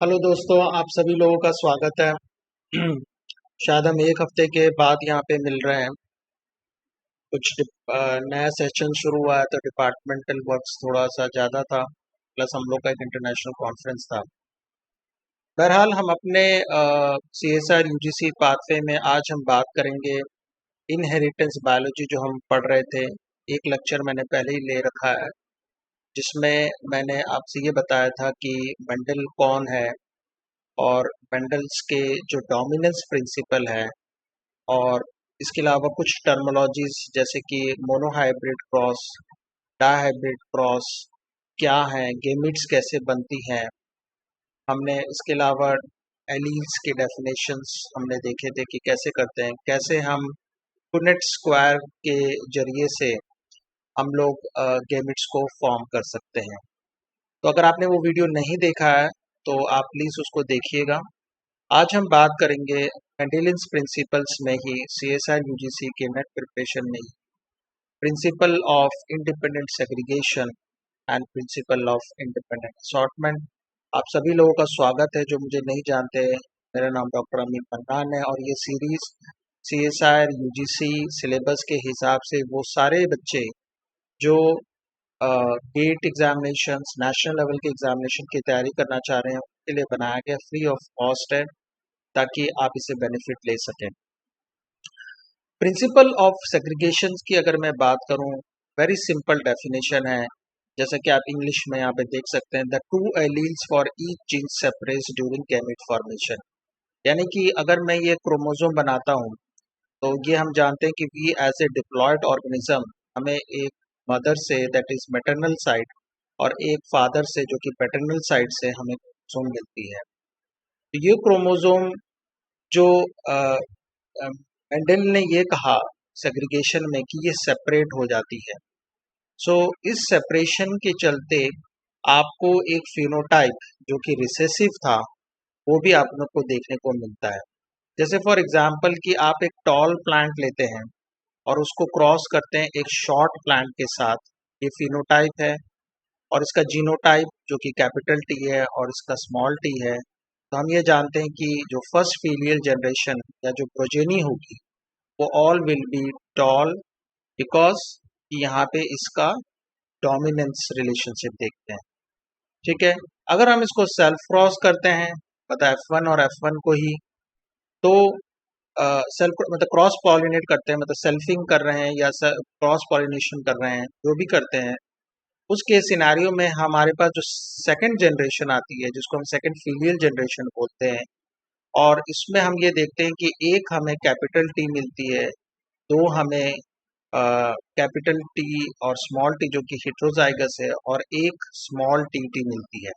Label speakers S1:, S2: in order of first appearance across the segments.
S1: Hello दोस्तों, आप सभी लोगों का स्वागत है। शायद हम एक हफ्ते के बाद यहाँ पे मिल रहे हैं। नया सेशन शुरू हुआ है तो डिपार्टमेंटल वर्क्स थोड़ा सा ज़्यादा था, प्लस हम लोग का एक इंटरनेशनल कॉन्फ्रेंस था। बहरहाल हम अपने CSR UGC पाथवे में आज हम बात करेंगे इनहेरिटेंस बायोलॉजी जो हम पढ़ रहे थे। एक लेक्चर मैंने पहले ही ले रखा है जिसमें मैंने आपसे ये बताया था कि मेंडल कौन है और मेंडल्स के जो डोमिनेंस प्रिंसिपल है, और इसके अलावा कुछ टर्मिनोलॉजीज जैसे कि मोनोहाइब्रिड क्रॉस, डाइहाइब्रिड क्रॉस क्या है, गेमिट्स कैसे बनती हैं। हमने इसके अलावा एलील्स के डेफिनेशंस हमने देखे थे कि कैसे करते हैं, कैसे हम पुनेट स्क्वायर के जरिए से हम लोग गेमिट्स को फॉर्म कर सकते हैं। तो अगर आपने वो वीडियो नहीं देखा है तो आप प्लीज़ उसको देखिएगा। आज हम बात करेंगे मेंडेलियंस प्रिंसिपल्स में ही, CSR UGC के नेट प्रिपरेशन में ही, principle of independent segregation and principle of independent assortment. आप सभी लोगों का स्वागत है जो मुझे नहीं जानते। मेरा नाम डॉक्टर अमीन मन्नान है और ये सीरीज CSR UGC सिलेबस के हिसाब से वो सारे बच्चे जो गेट एग्जामिनेशंस, नेशनल लेवल के एग्जामिनेशन की तैयारी करना चाह रहे हैं उनके लिए बनाया गया, फ्री ऑफ कॉस्ट है ताकि आप इसे बेनिफिट ले सकें। प्रिंसिपल ऑफ सेग्रीगेशन की अगर मैं बात करूं, वेरी सिंपल डेफिनेशन है, जैसा कि आप इंग्लिश में यहाँ पे देख सकते हैं, the two alleles for each gene separates during gamete formation. यानी कि अगर मैं ये क्रोमोसोम बनाता हूँ तो ये हम जानते हैं कि we as a diploid organism, हमें एक mother say that is maternal side और एक फादर से जो कि पैटर्नल साइड से हमें क्रोमोसोम मिलती है। तो ये क्रोमोसोम जो मेंडल ने ये कहा सेग्रीगेशन में कि ये सेपरेट हो जाती है। सो इस सेपरेशन के चलते आपको एक फिनोटाइप जो कि रिसेसिव था वो भी आप लोग को देखने को मिलता है। जैसे फॉर एग्जांपल कि आप एक टॉल प्लांट लेते हैं और उसको क्रॉस करते हैं एक शॉर्ट प्लांट के साथ, ये फिनोटाइप है। और इसका जीनोटाइप जो कि कैपिटल टी है और इसका स्मॉल टी है। तो हम ये जानते हैं कि जो फर्स्ट फीलियल जनरेशन या जो प्रोजेनी होगी वो all will be toll, because यहाँ पे इसका डोमिनेंस रिलेशनशिप देखते हैं। ठीक है, अगर हम इसको सेल्फ क्रॉस करते हैं, मतलब F1 और F1 को ही, तो सेल्फ मतलब क्रॉस पॉलिनेट करते हैं, मतलब सेल्फिंग कर रहे हैं या क्रॉस पॉलिनेशन कर रहे हैं, जो भी करते हैं, उसके सिनारियो में हमारे पास जो सेकंड जनरेशन आती है जिसको हम सेकंड फीलियल जनरेशन बोलते हैं, और इसमें हम ये देखते हैं कि एक हमें कैपिटल टी मिलती है, दो हमें कैपिटल टी और स्मॉल टी जो कि हेट्रोजाइगस है, और एक स्मॉल टी टी मिलती है।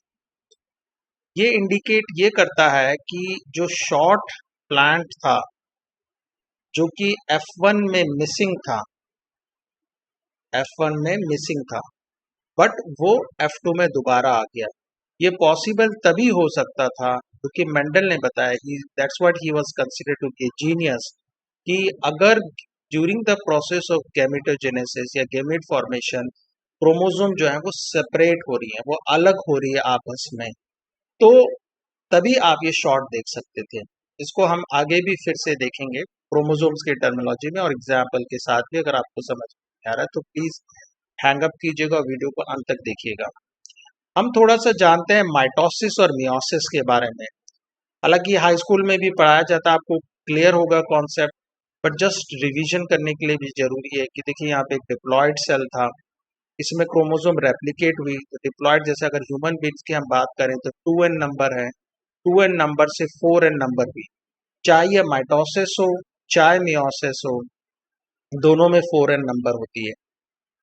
S1: ये इंडिकेट ये करता है कि जो शॉर्ट प्लांट था जो कि F1 में मिसिंग था, F1 में मिसिंग था, बट वो F2 में दोबारा आ गया। ये पॉसिबल तभी हो सकता था क्योंकि मेंडल ने बताया, that's what he was considered to be genius, कि अगर during the process of gametogenesis या गैमेट फॉर्मेशन क्रोमोसोम जो है वो सेपरेट हो रही है, वो अलग हो रही है आपस में, तो तभी आप ये शॉर्ट देख सकते थे। इसको हम आगे भी फिर से देखेंगे क्रोमोसोम्स के टर्मिनोलॉजी में और एग्जाम्पल के साथ भी। अगर आपको समझ में आ रहा है तो प्लीज हैंग अप कीजिएगा और वीडियो को अंत तक देखिएगा। हम थोड़ा सा जानते हैं माइटोसिस और मियोसिस के बारे में। हालांकि हाई स्कूल में भी पढ़ाया जाता है, आपको क्लियर होगा कॉन्सेप्ट, बट जस्ट रिवीजन करने के लिए भी जरूरी है कि देखिए यहाँ पे एक डिप्लॉयड सेल था, इसमें क्रोमोसोम रेप्लिकेट हुई। तो डिप्लॉयड जैसे अगर ह्यूमन बींग्स की हम बात करें तो 2n नंबर है, 2n नंबर से 4n नंबर भी, चाहे ये माइटोसिस हो चाहे मियोसिस हो, दोनों में 4n नंबर होती है।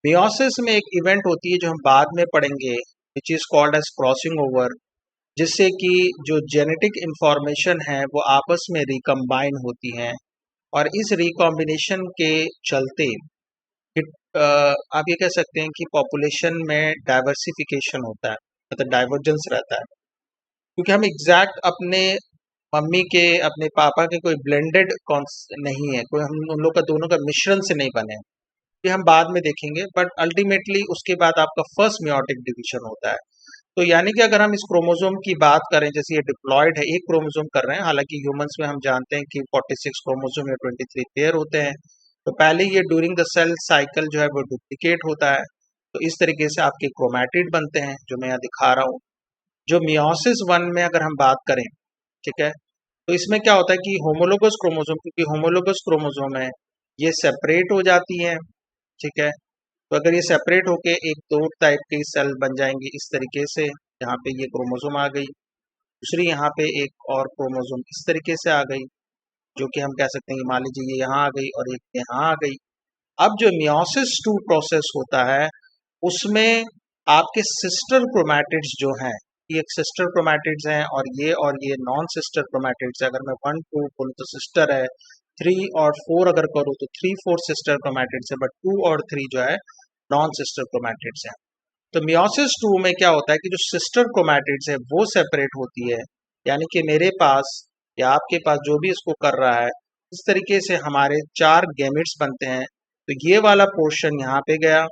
S1: मियोसिस में एक इवेंट होती है जो हम बाद में पढ़ेंगे, which is called as crossing over, जिससे कि जो जेनेटिक इंफॉर्मेशन है वो आपस में रिकम्बाइन होती हैं, और इस रिकॉम्बिनेशन के चलते आप ये कह सकते हैं कि पॉपुलेशन में डाइवर्सिफिकेशन होता है, मतलब डाइवर्जेंस रहता है। क्योंकि हम एग्जैक्ट अपने मम्मी के अपने पापा के कोई ब्लेंडेड नहीं है, कोई हम उन लोग का दोनों का मिश्रण से नहीं बने हैं, ये हम बाद में देखेंगे। बट अल्टीमेटली उसके बाद आपका फर्स्ट मियोटिक डिवीजन होता है। तो यानी कि अगर हम इस क्रोमोसोम की बात करें, जैसे ये डिप्लॉयड है, एक क्रोमोसोम कर रहे हैं, हालांकि ह्यूमंस में हम जानते हैं कि 46 क्रोमोसोम या 23 पेयर होते हैं। तो पहले ये ड्यूरिंग द सेल साइकिल जो है वो डुप्लीकेट होता है। तो इस तरीके से आपके क्रोमैटिड बनते हैं, जो मैं यहाँ दिखा रहा हूँ। जो मियोसिस वन में अगर हम बात करें, ठीक है, तो इसमें क्या होता है कि होमोलोगस क्रोमोसोम, क्योंकि होमोलोगस क्रोमोसोम है, ये सेपरेट हो जाती है, ठीक है। तो अगर ये सेपरेट होके एक दो टाइप की सेल बन जाएंगी इस तरीके से, यहाँ पे ये क्रोमोसोम आ गई, दूसरी यहाँ पे एक और क्रोमोसोम इस तरीके से आ गई, जो कि हम कह सकते हैं कि मान लीजिए ये यहाँ आ गई और एक यहाँ आ गई। अब जो मियोसिस टू प्रोसेस होता है, उसमें आपके सिस्टर क्रोमैटिड्स जो हैं, ये एक सिस्टर क्रोमैटिड्स हैं और ये नॉन सिस्टर क्रोमैटिड्स है। अगर मैं 1 2 बोलूँ तो सिस्टर है, 3 और 4 अगर करूँ तो 3 4 सिस्टर क्रोमैटिड्स है, बट 2 और 3 जो है नॉन सिस्टर क्रोमैटिड्स हैं। तो मियोसिस टू में क्या होता है कि जो सिस्टर क्रोमैटिड्स है वो सेपरेट होती है, यानी कि मेरे पास या आपके पास जो भी इसको कर रहा है, इस तरीके से हमारे 4 गैमेट्स बनते हैं। तो ये वाला पोर्शन यहाँ पे गया,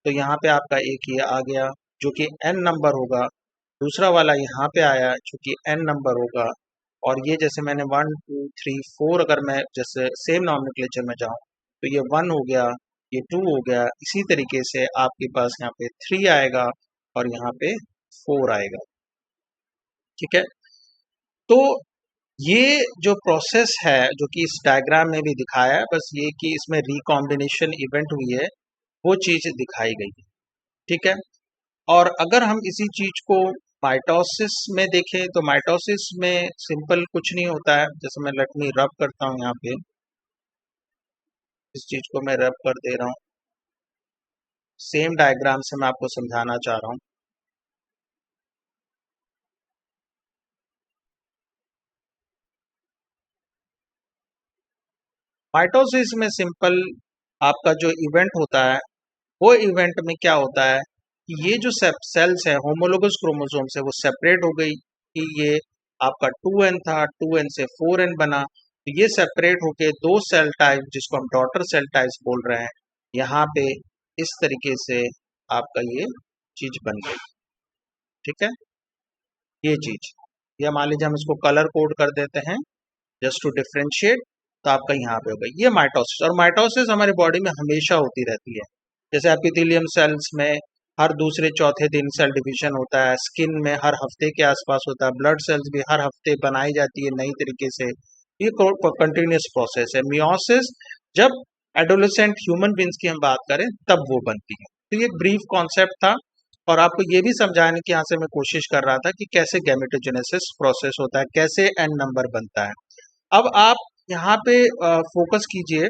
S1: तो यहाँ पे आपका एक ये आ गया जो कि n नंबर होगा, दूसरा वाला यहाँ पे आया जो कि n नंबर होगा, और ये जैसे मैंने 1 2 3 4 अगर मैं जैसे सेम नॉमेनक्लेचर में जाऊँ तो ये 1 हो गया, ये 2 हो गया, इसी तरीके से आपके पास यहाँ पे 3 आएगा और यहाँ पे 4 आएगा, ठीक है। तो ये जो प्रोसेस है जो कि इस डायग्राम में भी दिखाया है, बस ये कि इसमें रिकॉम्बिनेशन इवेंट हुई है, वो चीज दिखाई गई है, ठीक है। और अगर हम इसी चीज को माइटोसिस में देखें तो माइटोसिस में सिंपल कुछ नहीं होता है। जैसे मैं लेट मी रब करता हूँ, यहाँ पे इस चीज को मैं रब कर दे रहा हूँ, सेम डायग्राम से मैं आपको समझाना चाह रहा हूँ। माइटोसिस में सिंपल आपका जो इवेंट होता है, वो इवेंट में क्या होता है कि ये जो सेल्स है होमोलोगस क्रोमोसोम से वो सेपरेट हो गई, कि ये आपका 2n था, 2n से 4n बना, तो ये सेपरेट होके दो सेल टाइप जिसको हम डॉटर सेल टाइप्स बोल रहे हैं, यहाँ पे इस तरीके से आपका ये चीज बन गई, ठीक है। ये चीज, या मान लीजिए हम इसको कलर कोड कर देते हैं जस्ट टू डिफ्रेंशिएट, तो आपका यहाँ पे होगा ये माइटोसिस। और माइटोसिस हमारी बॉडी में हमेशा होती रहती है। जैसे एपिथेलियम सेल्स में हर दूसरे चौथे दिन सेल डिवीजन होता है, स्किन में हर हफ्ते के आसपास होता है, ब्लड सेल्स भी हर हफ्ते बनाई जाती है नई तरीके से। ये कंटिन्यूस प्रोसेस है। मियोसिस जब एडोलेसेंट ह्यूमन बींग्स की हम बात करें तब वो बनती है। तो ये एक ब्रीफ कॉन्सेप्ट था, और आपको ये भी समझाने की यहाँ से मैं कोशिश कर रहा था कि कैसे गैमेटोजेनेसिस प्रोसेस होता है, कैसे एन नंबर बनता है। अब आप यहाँ पे फोकस कीजिए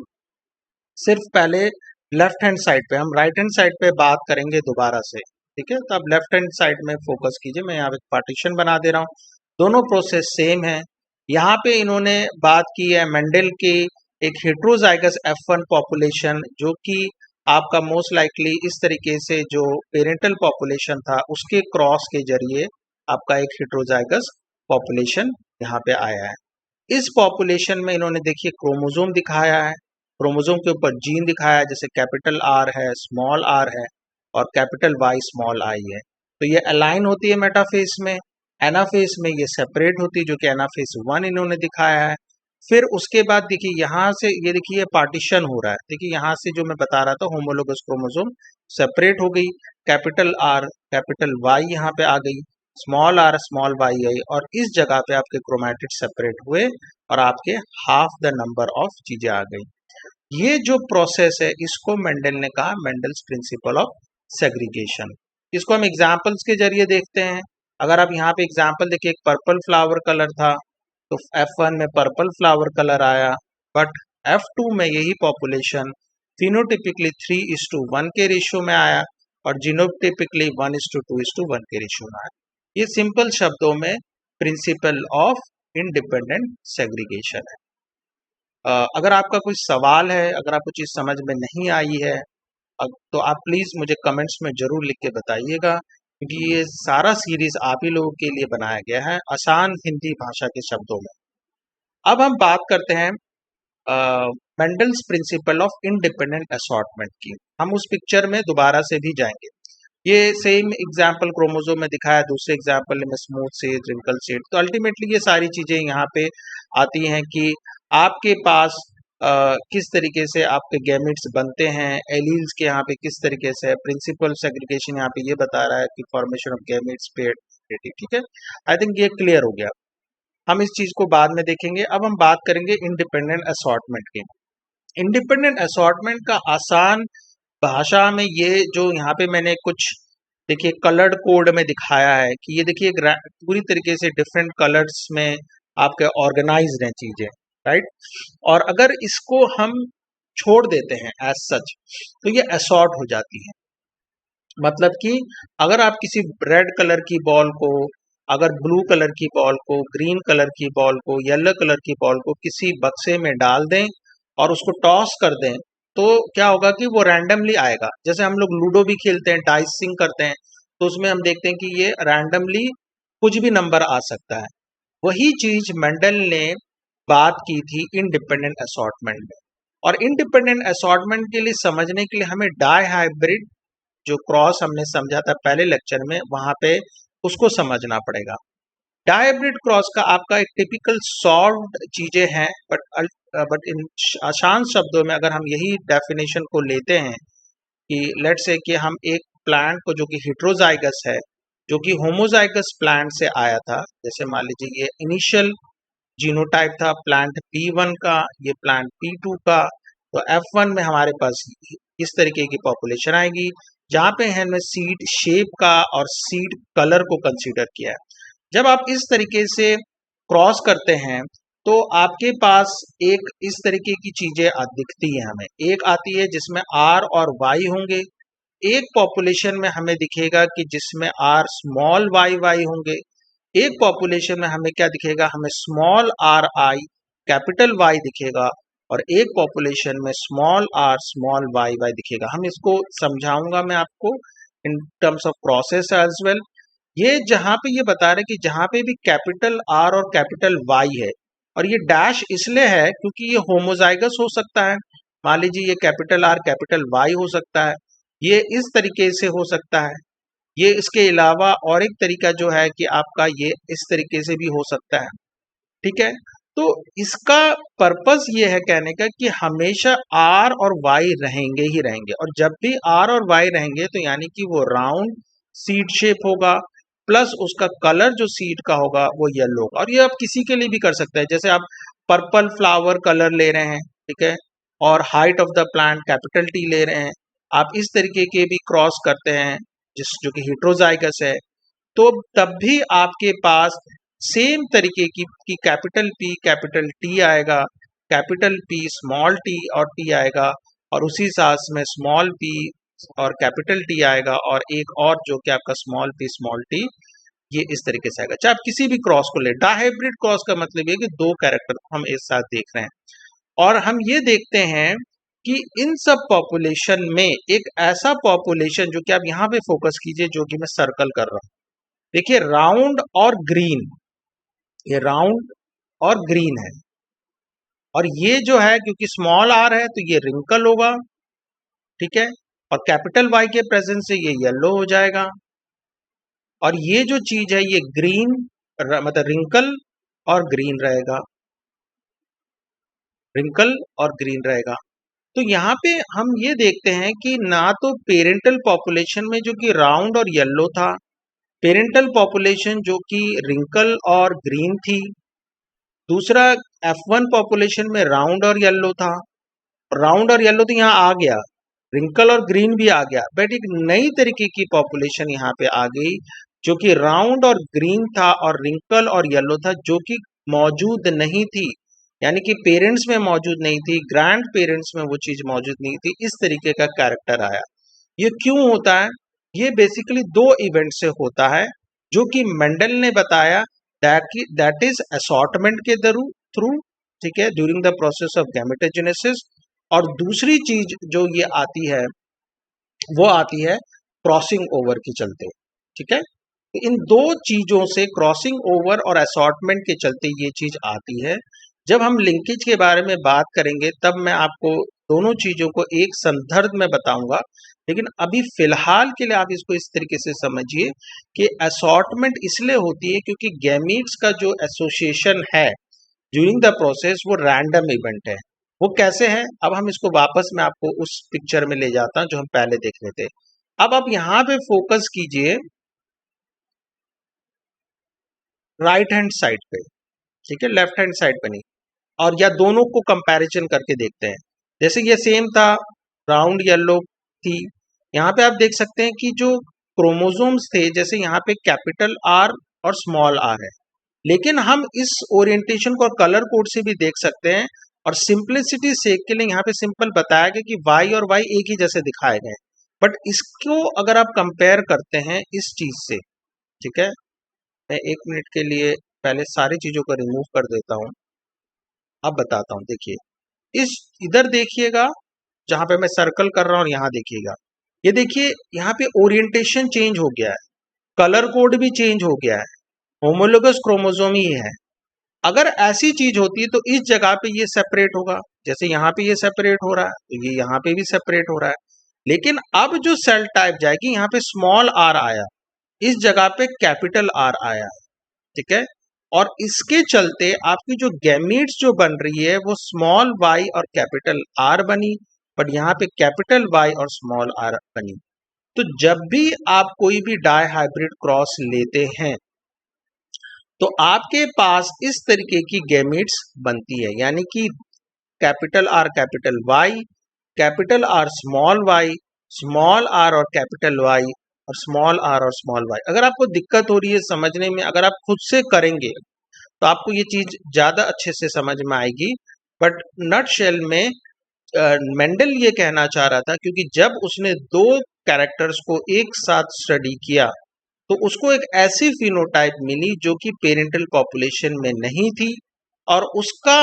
S1: सिर्फ पहले लेफ्ट हैंड साइड पे, हम राइट हैंड साइड पे बात करेंगे दोबारा से, ठीक है। तो आप लेफ्ट हैंड साइड में फोकस कीजिए, मैं यहाँ पे पार्टीशन बना दे रहा हूँ, दोनों प्रोसेस सेम है। यहाँ पे इन्होंने बात की है मेंडल की एक हेट्रोजाइगस F1 पॉपुलेशन, जो कि आपका मोस्ट लाइकली इस तरीके से जो पेरेंटल पॉपुलेशन था उसके क्रॉस के जरिए आपका एक हेट्रोजाइगस पॉपुलेशन यहाँ पे आया है। इस पॉपुलेशन में इन्होंने देखिए क्रोमोसोम दिखाया है, क्रोमोसोम के ऊपर जीन दिखाया है, जैसे कैपिटल आर है, स्मॉल आर है, और कैपिटल वाई स्मॉल आई है। तो ये अलाइन होती है मेटाफेस में, एनाफेस में ये सेपरेट होती है, जो कि एनाफेस 1 इन्होंने दिखाया है। फिर उसके बाद देखिए यहाँ से ये देखिए पार्टीशन हो रहा है, देखिए यहाँ से जो मैं बता रहा था होमोलोगस क्रोमोसोम सेपरेट हो गई, कैपिटल वाई यहाँ पे आ गई, स्मॉल आर स्मॉल वाई आई, और इस जगह पे आपके क्रोमैटिड सेपरेट हुए और आपके हाफ द नंबर ऑफ चीजें आ गई। ये जो प्रोसेस है इसको मेंडल ने कहा मेंडल्स प्रिंसिपल ऑफ सेग्रीगेशन। इसको हम एग्जाम्पल्स के जरिए देखते हैं। अगर आप यहाँ पे एग्जाम्पल देखिए, एक पर्पल फ्लावर कलर था, तो F1 में पर्पल फ्लावर कलर आया, बट F2 में यही पॉपुलेशन फिनोटिपिकली 3:1 के रेशियो में आया और जीनोटिपिकली 1:2:1 के रेशियो में आया। ये सिंपल शब्दों में प्रिंसिपल ऑफ इंडिपेंडेंट सेग्रीगेशन है। अगर आपका कोई सवाल है, अगर आपको चीज़ समझ में नहीं आई है, तो आप प्लीज़ मुझे कमेंट्स में ज़रूर लिख के बताइएगा, क्योंकि ये सारा सीरीज़ आप ही लोगों के लिए बनाया गया है आसान हिंदी भाषा के शब्दों में। अब हम बात करते हैं Mendel's principal of independent assortment की। हम उस पिक्चर में दोबारा से भी जाएंगे। ये सेम एग्जाम्पल क्रोमोसोम में दिखाया, दूसरे एग्जाम्पल में स्मूथ सीड, रिंकल सीड। तो अल्टीमेटली ये सारी चीजें यहाँ पे आती हैं कि आपके पास किस तरीके से आपके गैमेट्स बनते हैं, एलील्स के यहाँ पे किस तरीके से प्रिंसिपल सेग्रीगेशन यहाँ पे ये बता रहा है कि फॉर्मेशन ऑफ गैमेट्स पेयर, ठीक है। आई थिंक ये क्लियर हो गया। हम इस चीज को बाद में देखेंगे। अब हम बात करेंगे इंडिपेंडेंट असॉर्टमेंट की। इंडिपेंडेंट असॉर्टमेंट का आसान भाषा में ये जो यहाँ पे मैंने कुछ देखिए कलर्ड कोड में दिखाया है कि ये देखिए पूरी तरीके से डिफरेंट कलर्स में आपके ऑर्गेनाइज्ड हैं चीजें, राइट। और अगर इसको हम छोड़ देते हैं एज सच तो ये असॉर्ट हो जाती है। मतलब कि अगर आप किसी रेड कलर की बॉल को, अगर ब्लू कलर की बॉल को, ग्रीन कलर की बॉल को, येलो कलर की बॉल को किसी बक्से में डाल दें और उसको टॉस कर दें तो क्या होगा कि वो रैंडमली आएगा। जैसे हम लोग लूडो भी खेलते हैं, डाइसिंग करते हैं, तो उसमें हम देखते हैं कि ये रैंडमली कुछ भी नंबर आ सकता है। वही चीज मेंडल ने बात की थी इंडिपेंडेंट असॉर्टमेंट में। और इंडिपेंडेंट असॉर्टमेंट के लिए समझने के लिए हमें डाई हाइब्रिड जो क्रॉस हमने समझा था पहले लेक्चर में, वहां पे उसको समझना पड़ेगा। डायब्रिड क्रॉस का आपका एक टिपिकल सॉल्व्ड चीजें हैं, बट इन आसान शब्दों में अगर हम यही डेफिनेशन को लेते हैं कि लेट से कि हम एक प्लांट को जो कि हेट्रोजाइगस है, जो कि होमोजाइगस प्लांट से आया था, जैसे मान लीजिए ये इनिशियल जीनोटाइप था प्लांट P1 का, ये प्लांट P2 का, तो F1 में हमारे पास इस तरीके की पॉपुलेशन आएगी, जहाँ पे हमने सीड शेप का और सीड कलर को कंसीडर किया है। जब आप इस तरीके से क्रॉस करते हैं तो आपके पास एक इस तरीके की चीजें दिखती है हमें। एक आती है जिसमें R और Y होंगे, एक पॉपुलेशन में हमें दिखेगा कि जिसमें R स्मॉल y होंगे, एक पॉपुलेशन में हमें क्या दिखेगा, हमें स्मॉल RI कैपिटल Y दिखेगा, और एक पॉपुलेशन में स्मॉल r स्मॉल y दिखेगा। हम इसको समझाऊंगा मैं आपको in terms of process as well. ये जहां पे ये बता रहे कि जहां पे भी कैपिटल R और कैपिटल Y है, और ये डैश इसलिए है क्योंकि ये होमोजाइगस हो सकता है। मान लीजिए ये कैपिटल R कैपिटल Y हो सकता है, ये इस तरीके से हो सकता है, ये इसके अलावा और एक तरीका जो है कि आपका ये इस तरीके से भी हो सकता है, ठीक है। तो इसका पर्पस ये है कहने का कि हमेशा R और Y रहेंगे ही रहेंगे, और जब भी R और Y रहेंगे तो यानी कि वो राउंड सीड शेप होगा, प्लस उसका कलर जो सीड का होगा वो येलो होगा। और ये आप किसी के लिए भी कर सकते हैं, जैसे आप पर्पल फ्लावर कलर ले रहे हैं, ठीक है, और height of the plant capital T ले रहे हैं, आप इस तरीके के भी क्रॉस करते हैं जो कि हेट्रोजाइगस है, तो तब भी आपके पास सेम तरीके की कैपिटल P कैपिटल T आएगा, कैपिटल P स्मॉल t और T आएगा, और उसी साथ में स्मॉल p और कैपिटल T आएगा, और एक और जो कि आपका स्मॉल p स्मॉल t, ये इस तरीके से आएगा। चाहे आप किसी भी क्रॉस को ले, डायहाइब्रिड क्रॉस का मतलब ये कि दो कैरेक्टर हम एक साथ देख रहे हैं। और हम ये देखते हैं कि इन सब पॉपुलेशन में एक ऐसा पॉपुलेशन जो कि आप यहाँ पे फोकस कीजिए, जो कि मैं सर्कल कर रहा हूँ, देखिए राउंड और ग्रीन, ये राउंड और ग्रीन है, और ये जो है क्योंकि स्मॉल r है तो ये रिंकल होगा, ठीक है, और कैपिटल Y के प्रेजेंस से ये येलो हो जाएगा, और ये जो चीज है ये ग्रीन मतलब रिंकल और ग्रीन रहेगा, रिंकल और ग्रीन रहेगा। तो यहाँ पे हम ये देखते हैं कि ना तो पेरेंटल पॉपुलेशन में जो कि राउंड और येलो था, पेरेंटल पॉपुलेशन जो कि रिंकल और ग्रीन थी, दूसरा F1 पॉपुलेशन में राउंड और येलो था, राउंड और येलो तो यहाँ आ गया, रिंकल और ग्रीन भी आ गया, बट एक नई तरीके की पॉपुलेशन यहाँ पे आ गई जो कि राउंड और ग्रीन था और रिंकल और येलो था, जो कि मौजूद नहीं थी, यानी कि पेरेंट्स में मौजूद नहीं थी, ग्रैंड पेरेंट्स में वो चीज मौजूद नहीं थी। इस तरीके का कैरेक्टर आया। ये क्यों होता है? ये बेसिकली दो इवेंट से होता है, जो कि मेंडल ने बताया, दैट इज असॉर्टमेंट के थ्रू, ठीक है, during the process of gametogenesis. और दूसरी चीज जो ये आती है वो आती है क्रॉसिंग ओवर के चलते, ठीक है। इन दो चीजों से, क्रॉसिंग ओवर और असॉर्टमेंट के चलते ये चीज आती है। जब हम लिंकेज के बारे में बात करेंगे तब मैं आपको दोनों चीजों को एक संदर्भ में बताऊंगा, लेकिन अभी फिलहाल के लिए आप इसको इस तरीके से समझिए कि असॉर्टमेंट इसलिए होती है क्योंकि गैमीट्स का जो एसोसिएशन है ड्यूरिंग द प्रोसेस वो रैंडम इवेंट है। वो कैसे है, अब हम इसको वापस मैं आपको उस पिक्चर में ले जाता हूं जो हम पहले देख रहे थे। अब आप यहाँ पे फोकस कीजिए राइट हैंड साइड पे, ठीक है, लेफ्ट हैंड साइड पे नहीं, और या दोनों को कंपैरिजन करके देखते हैं। जैसे ये सेम था, राउंड येलो थी, यहाँ पे आप देख सकते हैं कि जो क्रोमोसोम्स थे, जैसे यहाँ पे कैपिटल आर और स्मॉल आर है, लेकिन हम इस ओरिएंटेशन को कलर कोड से भी देख सकते हैं, और सिंपलिसिटी सेक के लिए यहाँ पे सिंपल बताया गया कि वाई और वाई एक ही जैसे दिखाए गए। बट इसको अगर आप कंपेयर करते हैं इस चीज से, ठीक है, मैं 1 मिनट के लिए पहले सारी चीजों को रिमूव कर देता हूं, अब बताता हूं। देखिए इस इधर देखिएगा जहां पे मैं सर्कल कर रहा हूं, यहां देखिएगा, ये देखिए यहाँ पे ओरिएंटेशन चेंज हो गया है, कलर कोड भी चेंज हो गया है, होमोलोगस क्रोमोसोम ही है। अगर ऐसी चीज होती तो इस जगह पे ये सेपरेट होगा, जैसे यहाँ पे ये सेपरेट हो रहा है तो ये यहाँ पे भी सेपरेट हो रहा है। लेकिन अब जो सेल टाइप जाएगी, यहाँ पे स्मॉल आर आया, इस जगह पे कैपिटल आर आया, ठीक है, और इसके चलते आपकी जो गैमीट्स जो बन रही है वो स्मॉल वाई और कैपिटल आर बनी, बट यहाँ पे कैपिटल वाई और स्मॉल आर बनी। तो जब भी आप कोई भी डाई हाइब्रिड क्रॉस लेते हैं तो आपके पास इस तरीके की गैमीट्स बनती है, यानी कि capital Y, capital R small R और कैपिटल वाई, और स्मॉल आर और स्मॉल वाई। अगर आपको दिक्कत हो रही है समझने में, अगर आप खुद से करेंगे तो आपको ये चीज ज्यादा अच्छे से समझ में आएगी। बट नट शेल में मेंडल ये कहना चाह रहा था, क्योंकि जब उसने दो कैरेक्टर्स को एक साथ स्टडी किया तो उसको एक ऐसी फिनोटाइप मिली जो कि पेरेंटल पॉपुलेशन में नहीं थी, और उसका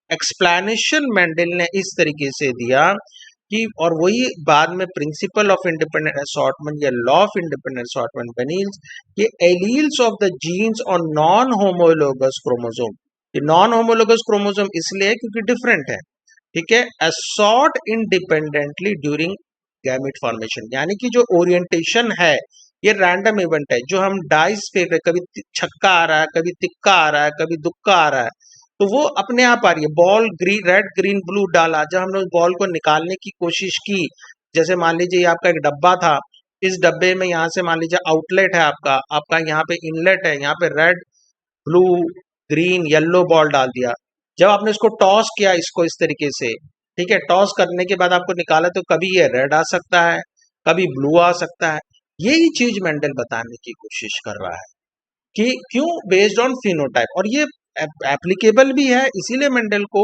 S1: एक्सप्लेनेशन मेंडल ने इस तरीके से दिया कि, और वही बाद में प्रिंसिपल ऑफ इंडिपेंडेंट असॉर्टमेंट या लॉ ऑफ इंडिपेंडेंट असॉर्टमेंट बनी, कि एलील्स ऑफ द जीन्स और नॉन होमोलोगस क्रोमोसोम, ये नॉन होमोलोगस क्रोमोसोम इसलिए क्योंकि डिफरेंट है, ठीक है, assort independently during gamete formation, यानी कि जो ओरिएंटेशन है ये रैंडम इवेंट है। जो हम डाइस फेंक रहे, कभी छक्का आ रहा है, कभी तिक्का आ रहा है, कभी दुक्का आ रहा है, तो वो अपने आप आ रही है। Ball green red green blue डाला, जब हमने उस बॉल को निकालने की कोशिश की, जैसे मान लीजिए आपका एक डब्बा था, इस डब्बे में यहाँ से मान लीजिए आउटलेट है आपका, आपका यहाँ पे इनलेट है, यहाँ पे red blue green yellow ball डाल दिया। जब आपने इसको टॉस किया, इसको इस तरीके से, ठीक है, टॉस करने के बाद आपको निकाला, तो कभी ये रेड आ सकता है, कभी ब्लू आ सकता है। यही चीज मेंडल बताने की कोशिश कर रहा है कि क्यों, बेस्ड ऑन फिनोटाइप, और ये एप्लीकेबल भी है, इसीलिए मेंडल को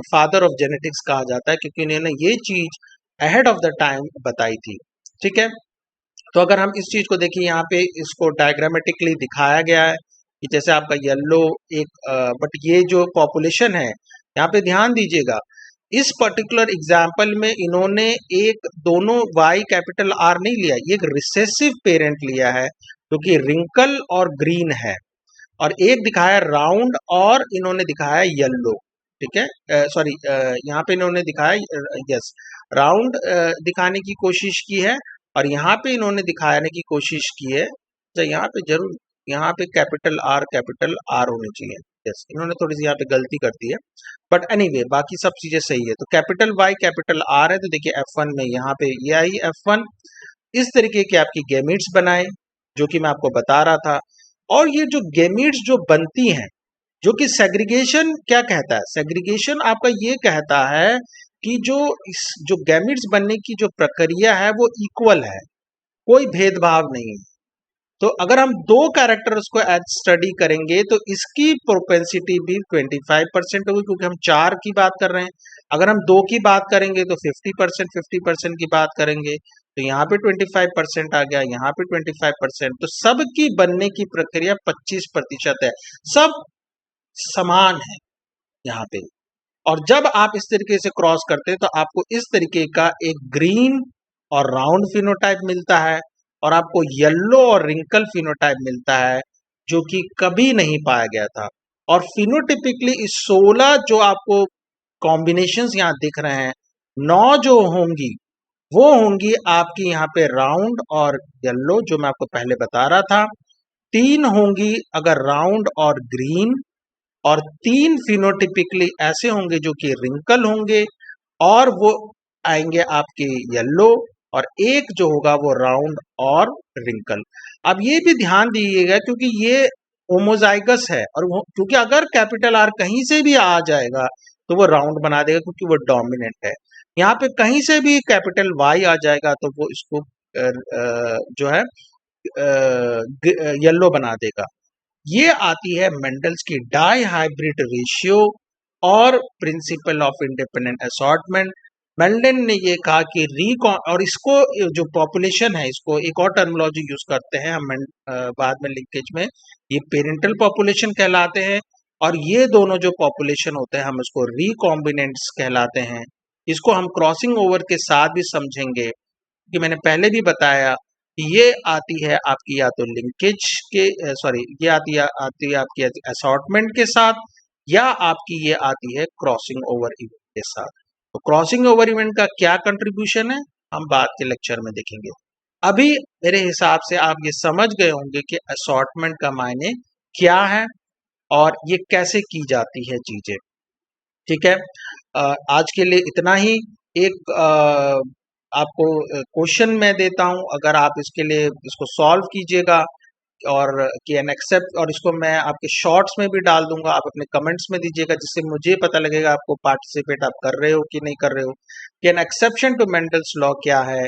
S1: फादर ऑफ जेनेटिक्स कहा जाता है, क्योंकि इन्होंने ये चीज अहेड ऑफ द टाइम बताई थी, ठीक है। तो अगर हम इस चीज को देखिए, यहाँ पे इसको डायग्रामेटिकली दिखाया गया है कि जैसे आपका येलो एक, बट ये जो पॉपुलेशन है, यहाँ पे ध्यान दीजिएगा, इस पर्टिकुलर एग्जाम्पल में इन्होंने एक दोनों वाई कैपिटल आर नहीं लिया, ये एक रिसेसिव पेरेंट लिया है जो कि रिंकल और ग्रीन है, और एक दिखाया राउंड और इन्होंने दिखाया येलो, ठीक है, सॉरी, यहाँ पे इन्होंने दिखाया यस राउंड दिखाने की कोशिश की है, और यहाँ पे इन्होंने दिखाने की कोशिश की है, तो यहाँ पे जरूर, यहाँ पे कैपिटल आर होने चाहिए, यस, इन्होंने थोड़ी सी यहाँ पे गलती कर दी है, बट एनीवे बाकी सब चीजें सही है। तो कैपिटल वाई कैपिटल आर है, तो देखिए F1 में यहाँ पे ये आई F1, इस तरीके की आपकी गैमीट्स बनाए, जो कि मैं आपको बता रहा था। और ये जो गैमीट्स जो बनती हैं, जो कि सेग्रीगेशन क्या कहता है, सेग्रीगेशन आपका ये कहता है कि जो गैमीट्स बनने की जो प्रक्रिया है वो इक्वल है, कोई भेदभाव नहीं है। तो अगर हम दो कैरेक्टर्स को एज स्टडी करेंगे तो इसकी प्रोपेंसिटी भी 25% होगी, क्योंकि हम 4 की बात कर रहे हैं। अगर हम 2 की बात करेंगे तो 50% की बात करेंगे, तो यहाँ पे 25% आ गया, यहाँ पे 25%, तो सबकी बनने की प्रक्रिया 25% है, सब समान है यहाँ पे। और जब आप इस तरीके से क्रॉस करते हैं तो आपको इस तरीके का एक ग्रीन और राउंड फिनोटाइप मिलता है, और आपको येलो और रिंकल फिनोटाइप मिलता है, जो कि कभी नहीं पाया गया था। और फिनोटिपिकली इस 16 जो आपको कॉम्बिनेशंस यहाँ दिख रहे हैं, 9 जो होंगी वो होंगी आपकी यहाँ पे राउंड और येलो, जो मैं आपको पहले बता रहा था। 3 होंगी अगर राउंड और ग्रीन, और 3 फिनोटिपिकली ऐसे होंगे जो कि रिंकल होंगे, और वो आएंगे आपके येलो, और एक जो होगा वो राउंड और रिंकल। अब ये भी ध्यान दीजिएगा क्योंकि ये होमोजाइगस है, और क्योंकि अगर कैपिटल आर कहीं से भी आ जाएगा तो वो राउंड बना देगा क्योंकि वो डोमिनेंट है। यहाँ पे कहीं से भी कैपिटल वाई आ जाएगा तो वो इसको जो है येलो बना देगा। ये आती है मेंडल्स की डाई हाइब्रिड रेशियो और principal of independent assortment. Mendel ने ये कहा कि और इसको जो पॉपुलेशन है, इसको एक और टर्मिनोलॉजी यूज करते हैं हम बाद में लिंकेज में, ये पेरेंटल पॉपुलेशन कहलाते हैं, और ये दोनों जो पॉपुलेशन होते हैं हम इसको रिकॉम्बिनेंट्स कहलाते हैं। इसको हम क्रॉसिंग ओवर के साथ भी समझेंगे कि मैंने पहले भी बताया कि ये आती है आपकी या तो लिंकेज के ये आती है आपकी असॉर्टमेंट के साथ, या आपकी ये आती है क्रॉसिंग ओवर इवेंट के साथ। तो क्रॉसिंग ओवर इवेंट का क्या कंट्रीब्यूशन है हम बाद के लेक्चर में देखेंगे। अभी मेरे हिसाब से आप ये समझ गए होंगे कि असॉर्टमेंट का मायने क्या है और ये कैसे की जाती है चीजें। ठीक है, आज के लिए इतना ही। एक आपको क्वेश्चन मैं देता हूं, अगर आप इसके लिए इसको सॉल्व कीजिएगा और कि एन एक्सेप्ट, और इसको मैं आपके शॉर्ट्स में भी डाल दूंगा, आप अपने कमेंट्स में दीजिएगा जिससे मुझे पता लगेगा आपको पार्टिसिपेट आप कर रहे हो कि नहीं कर रहे हो। कि an exception to Mendel's law क्या है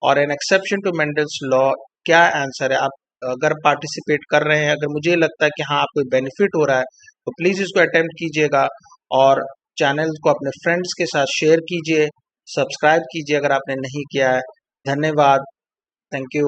S1: और an exception to Mendel's law क्या आंसर है। आप अगर पार्टिसिपेट कर रहे हैं, अगर मुझे लगता है कि हाँ आपको बेनिफिट हो रहा है, तो प्लीज़ इसको अटेम्प्ट कीजिएगा और चैनल को अपने फ्रेंड्स के साथ शेयर कीजिए, सब्सक्राइब कीजिए अगर आपने नहीं किया है। धन्यवाद, थैंक यू।